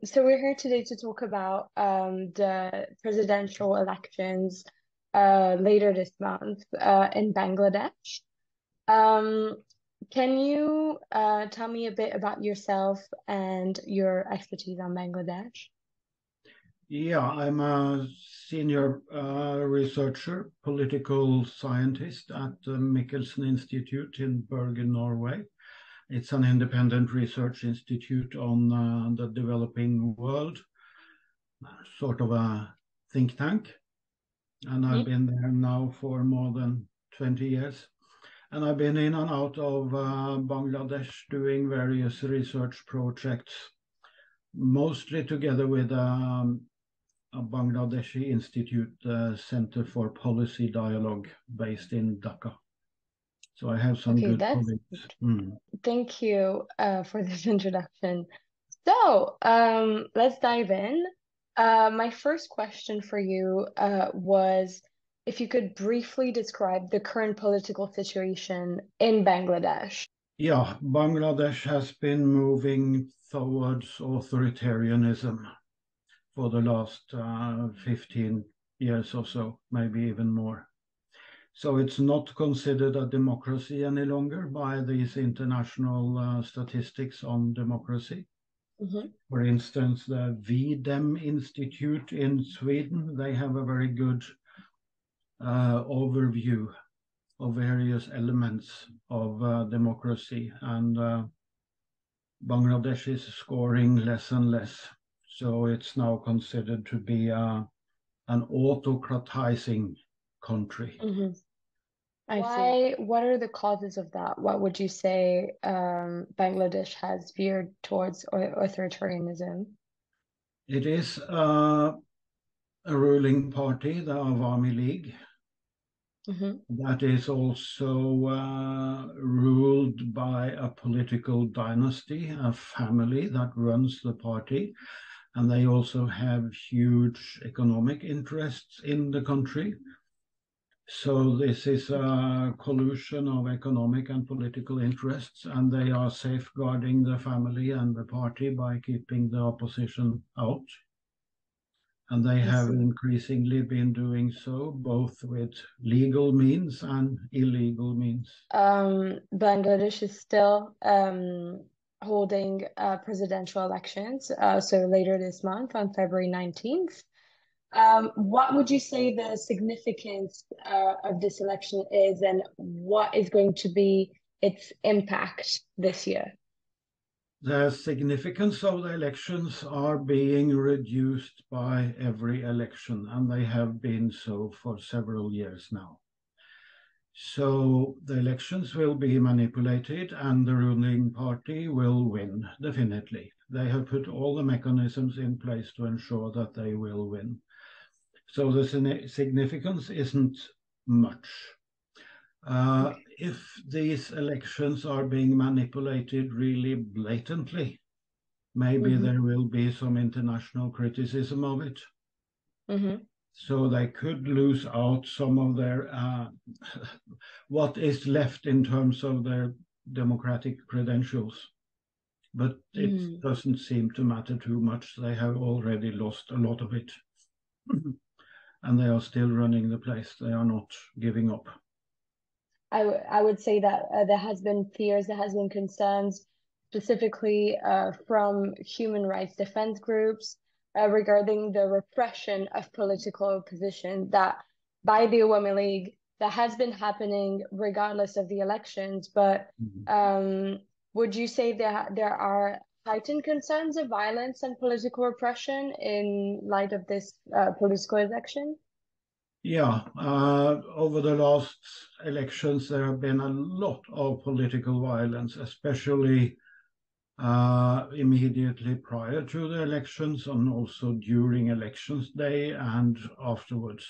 So we're here today to talk about the presidential elections later this month in Bangladesh. Um, can you tell me a bit about yourself and your expertise on Bangladesh? Yeah, I'm a senior researcher, political scientist at the Michelsen Institute in Bergen, Norway. It's an independent research institute on the developing world, sort of a think tank. And I've Mhm. been there now for more than 20 years. And I've been in and out of Bangladesh doing various research projects, mostly together with a Bangladeshi Institute Center for Policy Dialogue based in Dhaka. So I have some Okay, good that's colleagues. Mm. thank you for this introduction. Let's dive in. My first question for you was if you could briefly describe the current political situation in Bangladesh. Yeah, Bangladesh has been moving towards authoritarianism for the last 15 years or so, maybe even more. So it's not considered a democracy any longer by these international statistics on democracy. Hmm. For instance, the VDEM Institute in Sweden, they have a very good overview of various elements of democracy, and Bangladesh is scoring less and less. So it's now considered to be an autocratizing country. Hmm. I see. What are the causes of that? What would you say Bangladesh has veered towards authoritarianism? It is a ruling party, the Awami League, Hmm. that is also ruled by a political dynasty, a family that runs the party. And they also have huge economic interests in the country. So this is a collusion of economic and political interests, and they are safeguarding the family and the party by keeping the opposition out. And they I have see. increasingly been doing so, both with legal means and illegal means. Bangladesh is still holding presidential elections, so later this month on February 19th. What would you say the significance of this election is, and what is going to be its impact this year? The significance of the elections are being reduced by every election, and they have been so for several years now. So the elections will be manipulated and the ruling party will win, definitely. They have put all the mechanisms in place to ensure that they will win. So the significance isn't much. If these elections are being manipulated really blatantly, maybe Hmm. there will be some international criticism of it. Hmm. So they could lose out some of their what is left in terms of their democratic credentials. But it Mm. doesn't seem to matter too much. They have already lost a lot of it. And they are still running the place. They are not giving up. I would say that there has been fears, there has been concerns, specifically from human rights defense groups regarding the repression of political opposition that by the Awami League that has been happening regardless of the elections. But Mhm. um, would you say there are heightened concerns of violence and political repression in light of this political election? Yeah, over the last elections, there have been a lot of political violence, especially immediately prior to the elections and also during elections day and afterwards.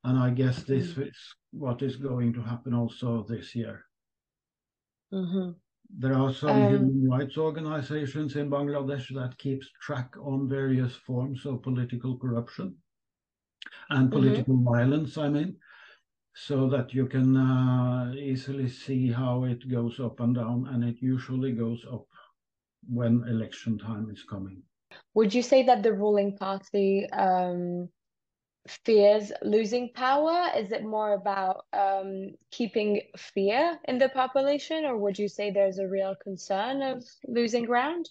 And I guess this is what is going to happen also this year. Mm-hmm. There are some Um, human rights organizations in Bangladesh that keeps track on various forms of political corruption and mhm. political violence, I mean, so that you can easily see how it goes up and down, and it usually goes up when election time is coming. would you say that the ruling party fears losing power? Is it more about keeping fear in the population, or would you say there's a real concern of losing ground?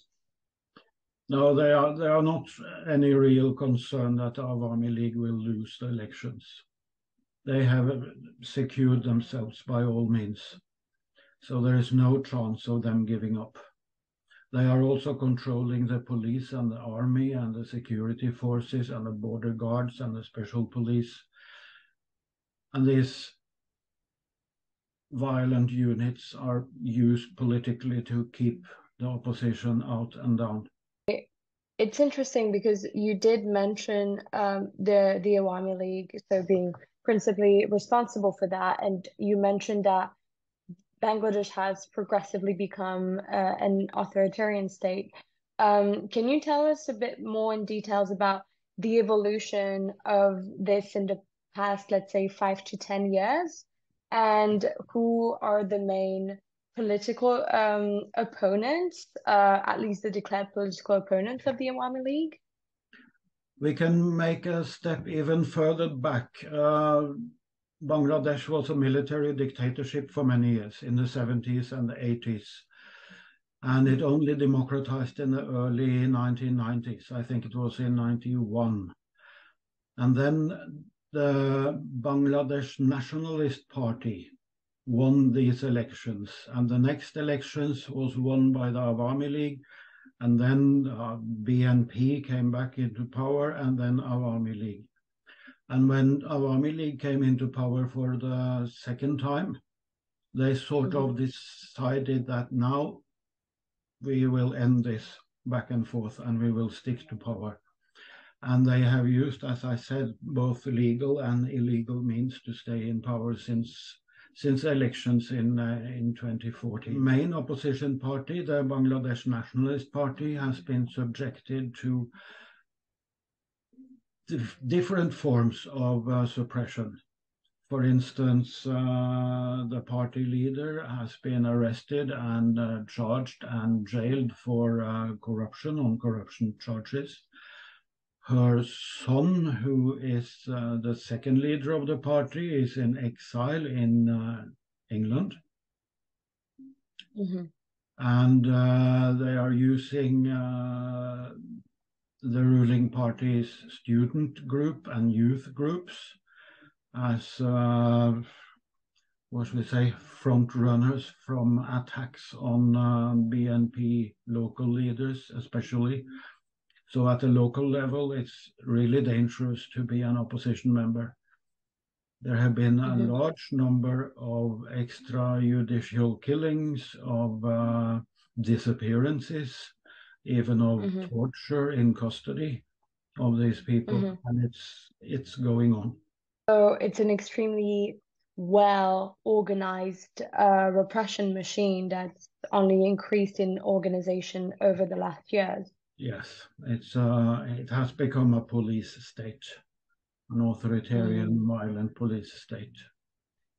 No, there are not any real concern that the Awami League will lose the elections. They have secured themselves by all means, so there is no chance of them giving up. They are also controlling the police and the army and the security forces and the border guards and the special police. And these violent units are used politically to keep the opposition out and down. It's interesting because you did mention the Awami League, so being principally responsible for that, and you mentioned that Bangladesh has progressively become an authoritarian state. Can you tell us a bit more in details about the evolution of this in the past, let's say, 5 to 10 years, and who are the main political opponents, at least the declared political opponents of the Awami League? We can make a step even further back. Bangladesh was a military dictatorship for many years, in the 70s and the 80s. And it only democratized in the early 1990s. I think it was in 91. And then the Bangladesh Nationalist Party won these elections. And the next elections was won by the Awami League. And then BNP came back into power, and then Awami League. And when Awami League came into power for the second time, they sort of decided that now we will end this back and forth and we will stick to power. And they have used, as I said, both legal and illegal means to stay in power since elections in 2014. Main opposition party, the Bangladesh Nationalist Party, has been subjected to different forms of suppression. For instance, the party leader has been arrested and charged and jailed for corruption on corruption charges. Her son, who is the second leader of the party, is in exile in England. And they are using the ruling party's student group and youth groups as, what should we say, front runners from attacks on BNP local leaders, especially. So at the local level, it's really dangerous to be an opposition member. There have been a large number of extrajudicial killings, of disappearances, even of torture in custody of these people, and it's going on. So it's an extremely well organized repression machine that's only increased in organization over the last years. Yes, it has become a police state, an authoritarian, violent police state.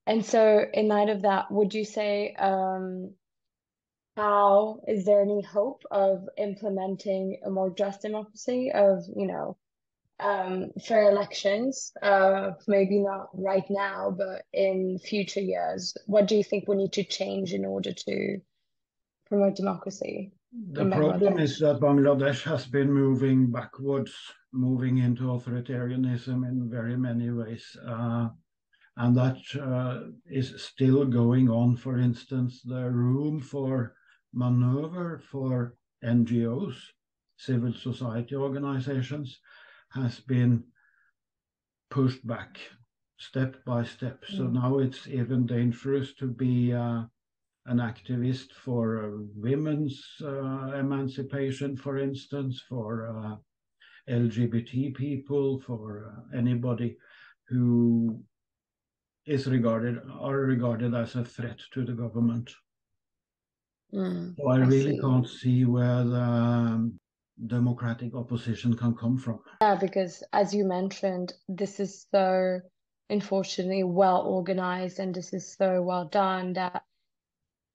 And so, in light of that, would you say how is there any hope of implementing a more just democracy of, fair elections, maybe not right now, but in future years? What do you think we need to change in order to promote democracy The in problem Bangladesh? is that Bangladesh has been moving backwards, moving into authoritarianism in very many ways. And that is still going on. For instance, the room for maneuver for NGOs, civil society organizations, has been pushed back step by step. So now it's even dangerous to be an activist for women's emancipation, for instance, for LGBT people, for anybody who are regarded as a threat to the government. So I really can't see where the democratic opposition can come from. Yeah, because as you mentioned, this is so unfortunately well organized and this is so well done that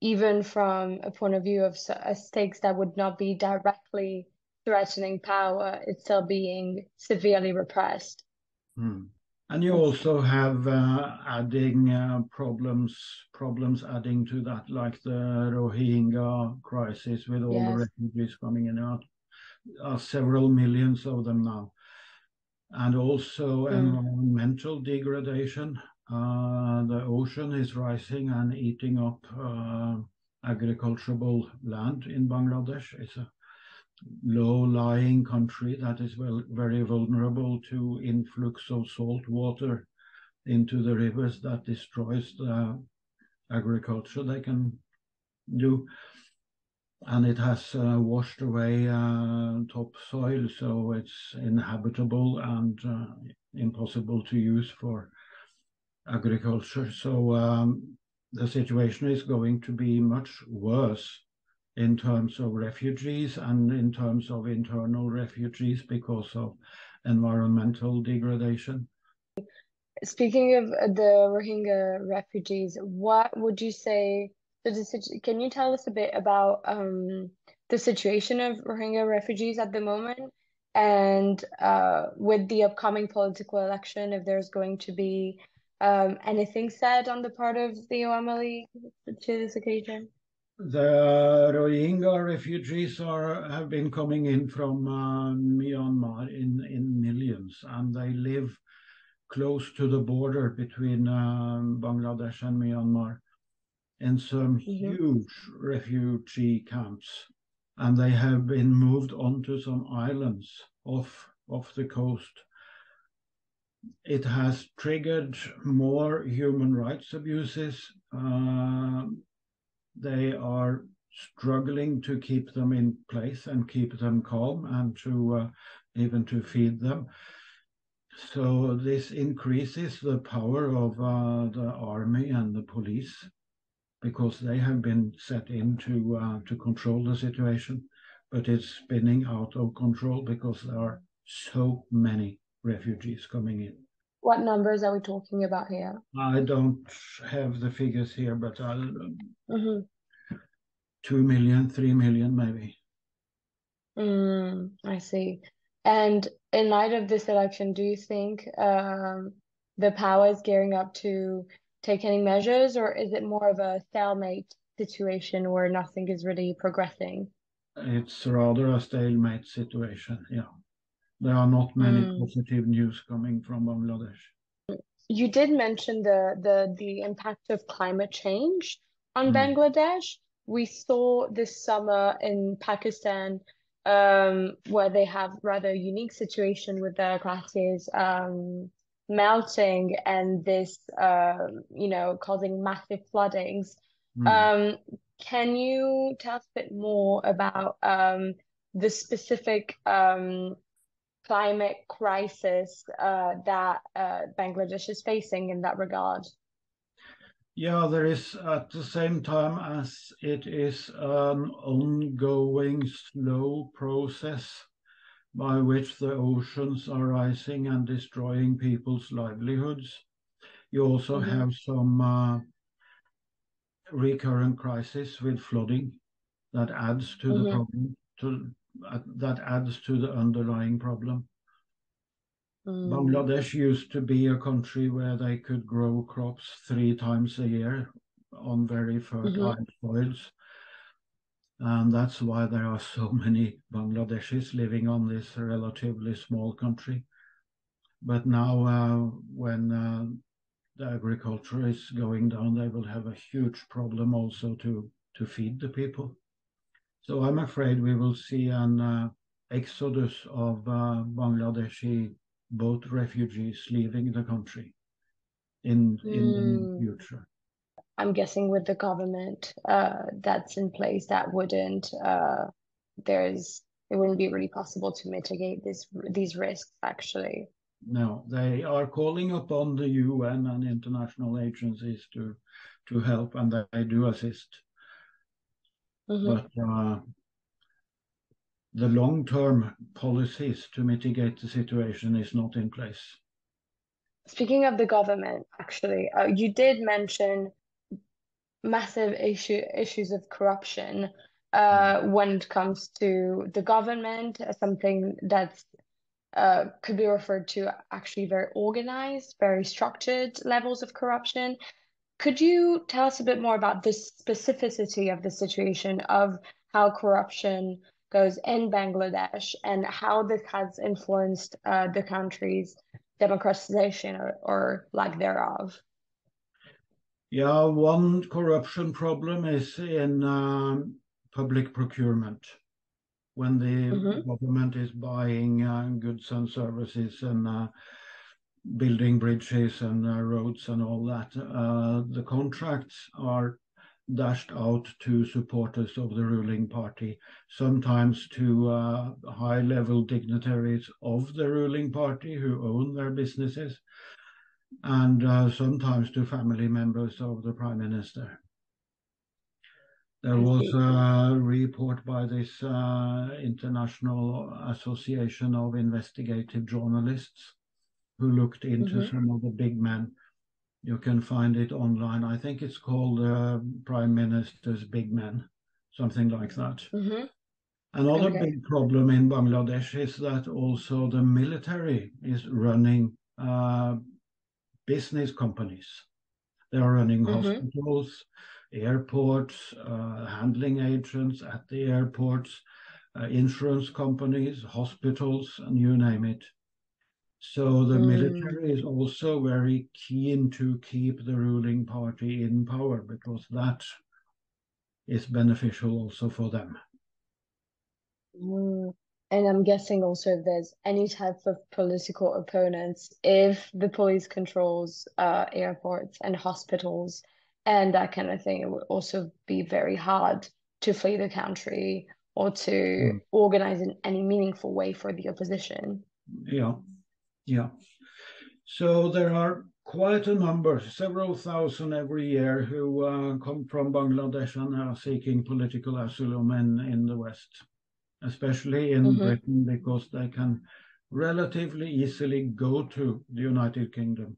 even from a point of view of stakes that would not be directly threatening power is still being severely repressed. Hmm. And you It's, also have adding problems adding to that, like the Rohingya crisis with all the yes. refugees coming in out, several millions of them now, and also Mm. environmental degradation. The ocean is rising and eating up agricultural land in Bangladesh. It's a low-lying country that is very vulnerable to influx of salt water into the rivers that destroys the agriculture they can do. And it has washed away topsoil, so it's inhabitable and impossible to use for agriculture. So the situation is going to be much worse in terms of refugees and in terms of internal refugees because of environmental degradation. Speaking of the Rohingya refugees, what would you say? Can you tell us a bit about the situation of Rohingya refugees at the moment, and with the upcoming political election, if there's going to be anything said on the part of the OMLE to this occasion? The Rohingya refugees have been coming in from Myanmar in millions, and they live close to the border between Bangladesh and Myanmar in some Hmm. huge refugee camps. And they have been moved onto some islands off the coast. It has triggered more human rights abuses. They are struggling to keep them in place and keep them calm and to even to feed them. So this increases the power of the army and the police because they have been set in to control the situation, but it's spinning out of control because there are so many refugees coming in. What numbers are we talking about here? I don't have the figures here, but Hmm. 2 million, 3 million, maybe. I see. And in light of this election, do you think the power is gearing up to take any measures, or is it more of a stalemate situation where nothing is really progressing? It's rather a stalemate situation. Yeah, there are not many Mm. positive news coming from Bangladesh. You did mention the impact of climate change on Mm, Bangladesh. We saw this summer in Pakistan, where they have rather unique situation with their glaciers melting and this causing massive floodings. mm. Um, can you tell us a bit more about the specific climate crisis that Bangladesh is facing in that regard? Yeah, there is at the same time as it is an ongoing slow process by which the oceans are rising and destroying people's livelihoods. You also Hmm. have some recurrent crisis with flooding that adds to the Hmm. problem, that adds to the underlying problem. Mm. Bangladesh used to be a country where they could grow crops 3 times a year on very fertile Hmm. soils. And that's why there are so many Bangladeshis living on this relatively small country. But now, when the agriculture is going down, they will have a huge problem also to feed the people. So I'm afraid we will see an exodus of Bangladeshi boat refugees leaving the country in the near Mm. future. I'm guessing with the government that's in place, that wouldn't there's it wouldn't be really possible to mitigate these risks actually. No, they are calling upon the UN and international agencies to help, and they do assist. Hmm. But the long-term policies to mitigate the situation is not in place. Speaking of the government, actually, you did mention issues of corruption. when it comes to the government, something that's could be referred to actually very organized, very structured levels of corruption. Could you tell us a bit more about the specificity of the situation of how corruption goes in Bangladesh and how this has influenced the country's democratization or lack thereof? Yeah, one corruption problem is in public procurement. When the Mm-hmm, government is buying goods and services and building bridges and roads and all that, the contracts are dashed out to supporters of the ruling party, sometimes to high-level dignitaries of the ruling party who own their businesses, and sometimes to family members of the prime minister. There I was see. a report by this International Association of Investigative Journalists who looked into Mm-hmm, some of the big men. You can find it online. I think it's called Prime Minister's Big Men, something like that. mm-hmm. Another Okay. big problem in Bangladesh is that also the military is running business companies. They are running Mm-hmm, hospitals, airports, handling agents at the airports, insurance companies, hospitals, and you name it. So the mm, military is also very keen to keep the ruling party in power because that is beneficial also for them. mm. And I'm guessing also if there's any type of political opponents, if the police controls airports and hospitals and that kind of thing, it would also be very hard to flee the country or to Mm. organize in any meaningful way for the opposition. Yeah, yeah. So there are quite a number, several thousand every year, who come from Bangladesh and are seeking political asylum in the West, especially in Hmm. Britain, because they can relatively easily go to the United Kingdom.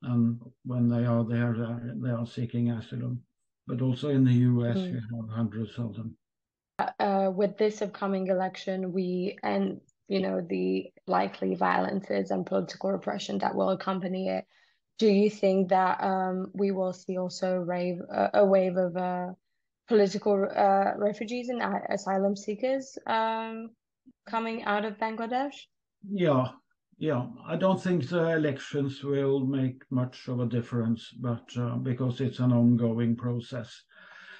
And when they are there, they are seeking asylum. But also in the US, you have hundreds of them. With this upcoming election, and the likely violences and political repression that will accompany it, do you think that we will see also a wave of political refugees and asylum seekers coming out of Bangladesh? Yeah, yeah. I don't think the elections will make much of a difference, but because it's an ongoing process.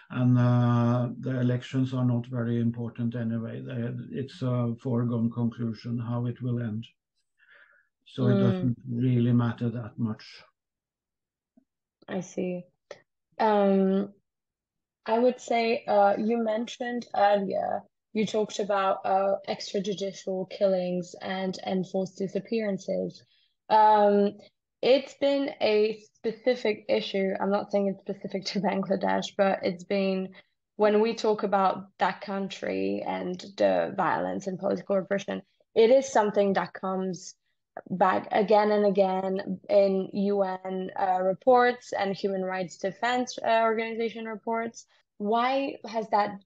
And the elections are not very important anyway. It's a foregone conclusion how it will end. So it Mm, doesn't really matter that much. I see. Um, I would say you mentioned earlier, you talked about extrajudicial killings and enforced disappearances. Um, it's been a specific issue. I'm not saying it's specific to Bangladesh, but it's been when we talk about that country and the violence and political repression, it is something that comes back again and again in UN reports and human rights defense organization reports. Why has that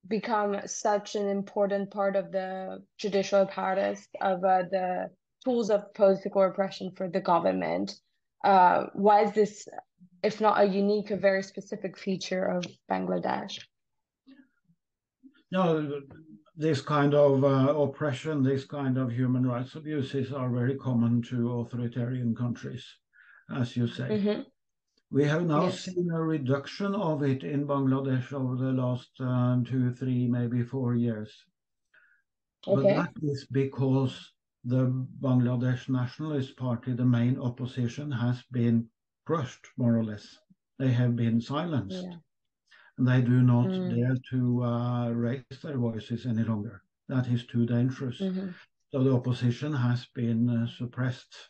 become such an important part of the judicial apparatus of the tools of political repression for the government? Why is this, if not a unique, a very specific feature of Bangladesh? No, this kind of oppression, this kind of human rights abuses are very common to authoritarian countries, as you say. Hmm. We have now Yes. seen a reduction of it in Bangladesh over the last 2, 3, maybe 4 years. But that Okay. is because the Bangladesh Nationalist Party, the main opposition, has been crushed, more or less. They have been silenced, Yeah. and they do not Mm. dare to raise their voices any longer. That is too dangerous. Hmm. So the opposition has been suppressed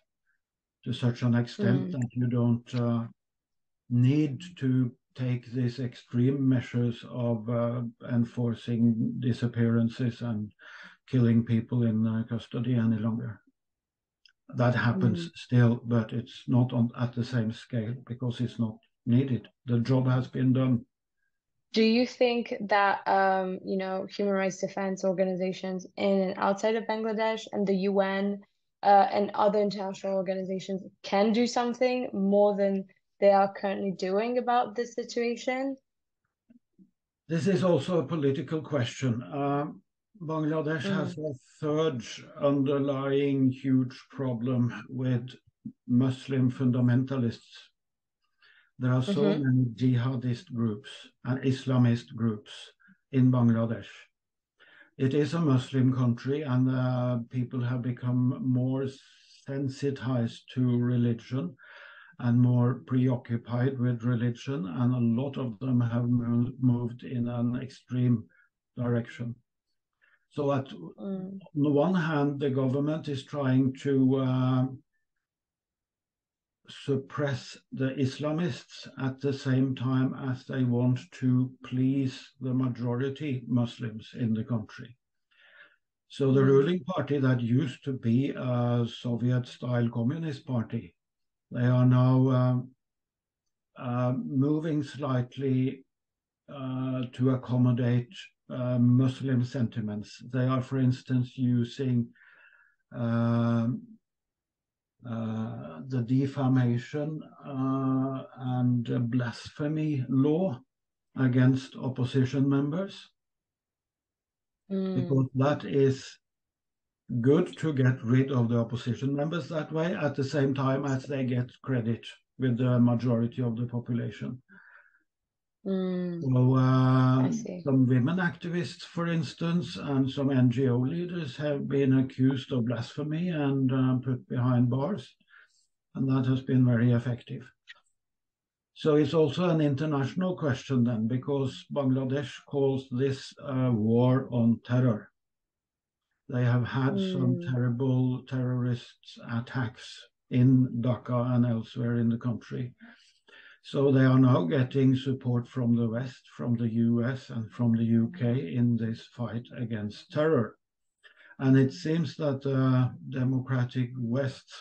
to such an extent Mm. that you don't need to take these extreme measures of enforcing disappearances and killing people in custody any longer. That happens Mm. still, but it's not at the same scale because it's not needed. The job has been done. Do you think that human rights defense organizations in and outside of Bangladesh and the UN and other international organizations can do something more than they are currently doing about this situation? This is also a political question. Bangladesh has Mm. a third underlying huge problem with Muslim fundamentalists. There are so Mm-hmm. many jihadist groups and Islamist groups in Bangladesh. It is a Muslim country, and people have become more sensitized to religion and more preoccupied with religion, and a lot of them have moved in an extreme direction. So, on Mm. the one hand, the government is trying to suppress the Islamists at the same time as they want to please the majority Muslims in the country. So the Mm. ruling party that used to be a Soviet-style communist party, they are now moving slightly to accommodate Muslim sentiments. They are, for instance, using the defamation and blasphemy law against opposition members, because Mm. that is good to get rid of the opposition members that way, at the same time as they get credit with the majority of the population. Mm. So, I see. some women activists, for instance, and some NGO leaders have been accused of blasphemy and put behind bars, and that has been very effective. So it's also an international question then, because Bangladesh calls this a war on terror. They have had some Mm. terrible terrorist attacks in Dhaka and elsewhere in the country. So they are now getting support from the West, from the US, and from the UK in this fight against terror. And it seems that the democratic West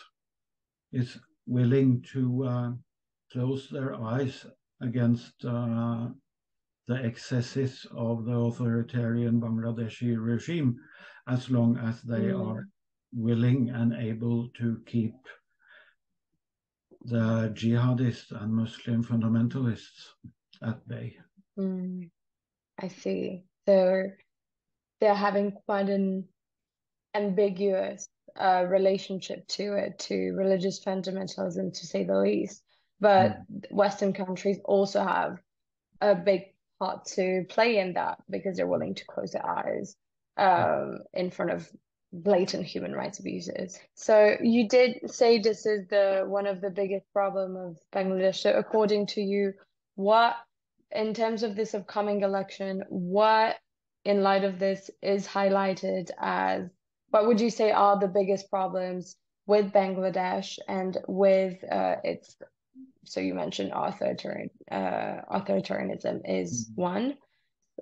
is willing to close their eyes against the excesses of the authoritarian Bangladeshi regime, as long as they are Mm. willing and able to keep the jihadists and Muslim fundamentalists at bay. Mm. I see. So they're having quite an ambiguous relationship to it, to religious fundamentalism, to say the least. But Mm. Western countries also have a big part to play in that because they're willing to close their eyes in front of blatant human rights abuses. So you did say this is the one of the biggest problem of Bangladesh. So according to you, what, in terms of this upcoming election, what in light of this is highlighted as what would you say are the biggest problems with Bangladesh and with its, so you mentioned authoritarianism is Mm. one.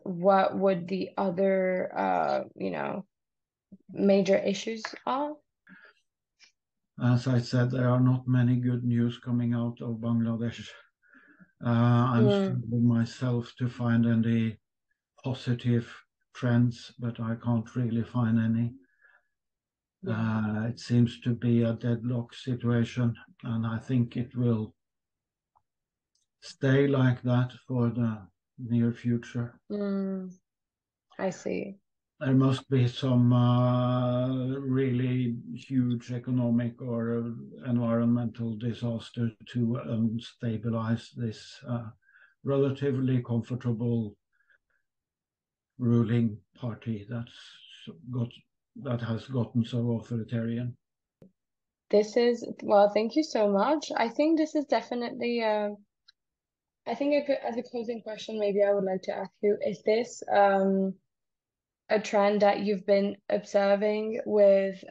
What would the other, major issues are? As I said, there are not many good news coming out of Bangladesh. I'm Mm. struggling myself to find any positive trends, but I can't really find any. Yeah. It seems to be a deadlock situation, and I think it will stay like that for the near future. Mm. I see. There must be some really huge economic or environmental disaster to stabilize this relatively comfortable ruling party got that has gotten so authoritarian. This is, well, thank you so much. I think this is definitely, I think I could, as a closing question, maybe I would like to ask you, is this a trend that you've been observing with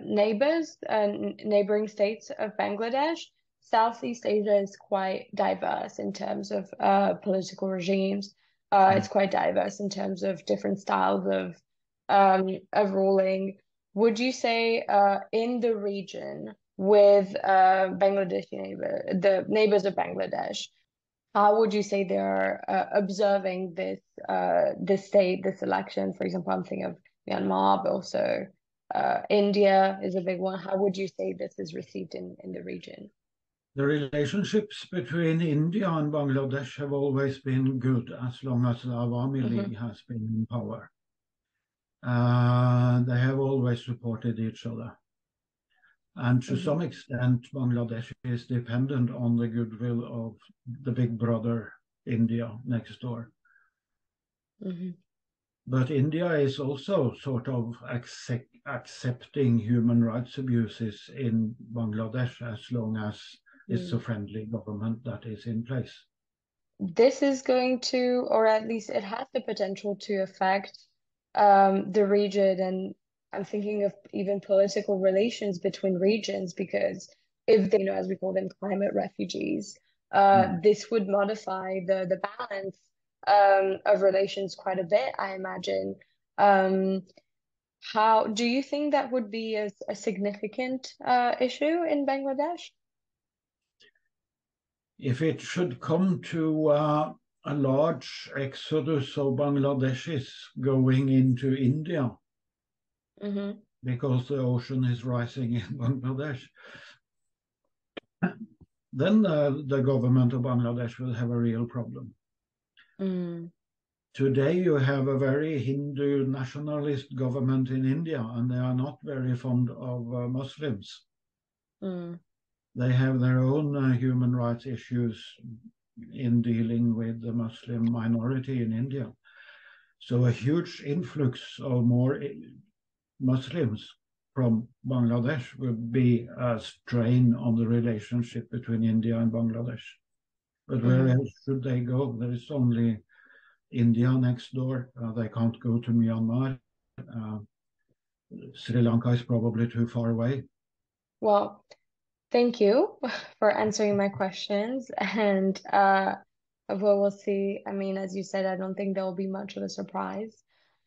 neighbors and neighboring states of Bangladesh? Southeast Asia is quite diverse in terms of political regimes. It's quite diverse in terms of different styles of ruling. Would you say in the region with Bangladeshi the neighbors of Bangladesh, How would you say they're observing this state, this election? For example, I'm thinking of Myanmar, but also India is a big one. How would you say this is received in the region? The relationships between India and Bangladesh have always been good as long as the Awami League Hmm. has been in power. They have always supported each other. And to Hmm. some extent, Bangladesh is dependent on the goodwill of the big brother India next door. Hmm. But India is also sort of accepting human rights abuses in Bangladesh as long as it's a friendly government that is in place. This is going to, or at least it has the potential to affect the region. And I'm thinking of even political relations between regions, because if they, as we call them, climate refugees, Mm. this would modify the balance of relations quite a bit, I imagine. Um, how do you think that would be a significant issue in Bangladesh? If it should come to a large exodus of Bangladeshis going into India Mm-hmm. because the ocean is rising in Bangladesh, then the government of Bangladesh will have a real problem. Mm, Today, you have a very Hindu nationalist government in India, and they are not very fond of Muslims. mm, They have their own human rights issues in dealing with the Muslim minority in India. So, a huge influx of more Muslims from Bangladesh would be a strain on the relationship between India and Bangladesh. But where mm. else should they go? There is only India next door. They can't go to Myanmar. Uh, Sri Lanka is probably too far away. Well, thank you for answering my questions. And we'll see. I mean, as you said, I don't think there will be much of a surprise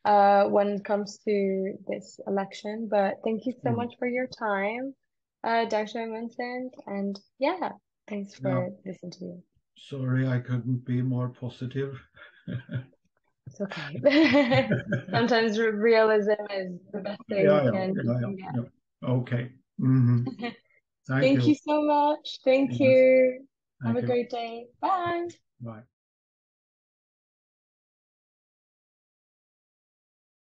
when it comes to this election. But thank you so Mm. much for your time, Dr. Amundsen. And yeah, thanks Yeah, for this interview. sorry I couldn't be more positive. It's okay. Sometimes realism is the best thing Yeah, yeah, you yeah, yeah, can get. yeah. Okay. Hmm. Thank Thank you you. so much. Thank Yes, you. Have thank a you. great day. Bye. Bye.